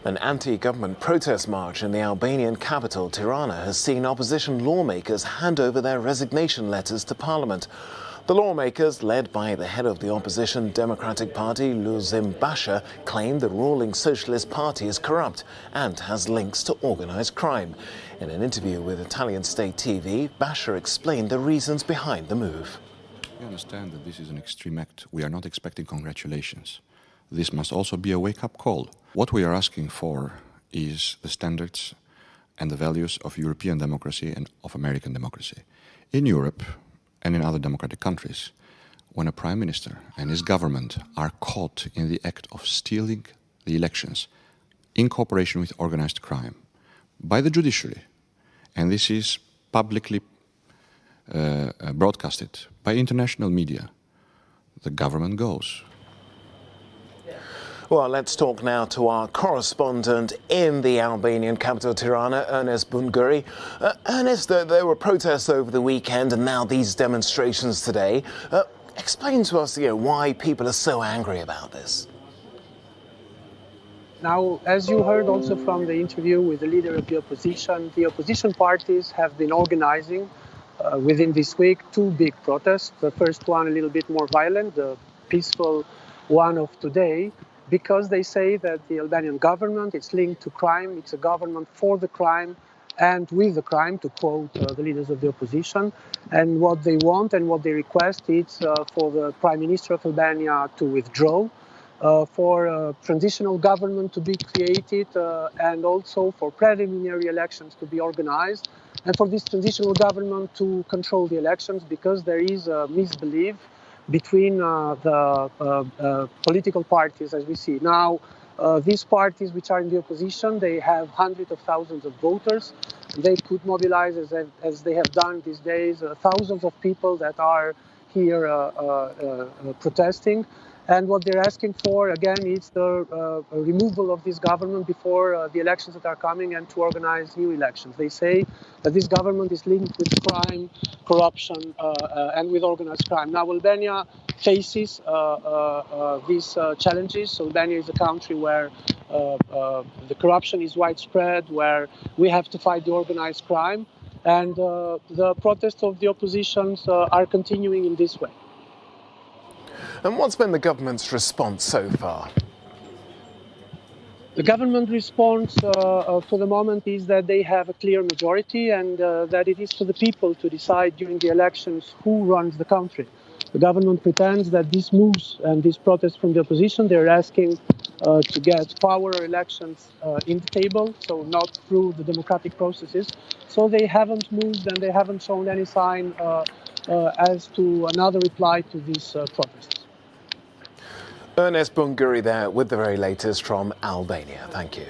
An anti-government protest march in the Albanian capital, Tirana, has seen opposition lawmakers hand over their resignation letters to Parliament. The lawmakers, led by the head of the opposition Democratic Party, Luzim Basha, claim the ruling Socialist Party is corrupt and has links to organised crime. In an interview with Italian state TV, Basha explained the reasons behind the move. We understand that this is an extreme act. We are not expecting congratulations. This must also be a wake-up call. What we are asking for is the standards and the values of European democracy and of American democracy. In Europe and in other democratic countries, when a prime minister and his government are caught in the act of stealing the elections in cooperation with organized crime by the judiciary, and this is publicly broadcasted by international media, the government goes. Well, let's talk now to our correspondent in the Albanian capital, Tirana, Ernest Bunguri. Ernest, there were protests over the weekend and now these demonstrations today. Explain to us, why people are so angry about this. Now, as you heard also from the interview with the leader of the opposition parties have been organizing within this week two big protests. The first one a little bit more violent, the peaceful one of today, because they say that the Albanian government is linked to crime. It's a government for the crime and with the crime, to quote the leaders of the opposition. And what they want and what they request is for the Prime Minister of Albania to withdraw, for a transitional government to be created, and also for preliminary elections to be organized, and for this transitional government to control the elections, because there is a misbelief between the political parties, as we see. Now, these parties which are in the opposition, they have hundreds of thousands of voters. They could mobilize, as they have done these days, thousands of people that are here protesting. And what they're asking for, again, is the removal of this government before the elections that are coming and to organize new elections. They say that this government is linked with crime, corruption, and with organized crime. Now, Albania faces these challenges. Albania is a country where the corruption is widespread, where we have to fight the organized crime. And the protests of the oppositions are continuing in this way. And what's been the government's response so far? The government response for the moment is that they have a clear majority and that it is for the people to decide during the elections who runs the country. The government pretends that these moves and these protests from the opposition, they're asking to get power elections in the table, so not through the democratic processes. So they haven't moved and they haven't shown any sign as to another reply to these protests. Ernest Bunguri there with the very latest from Albania. Thank you.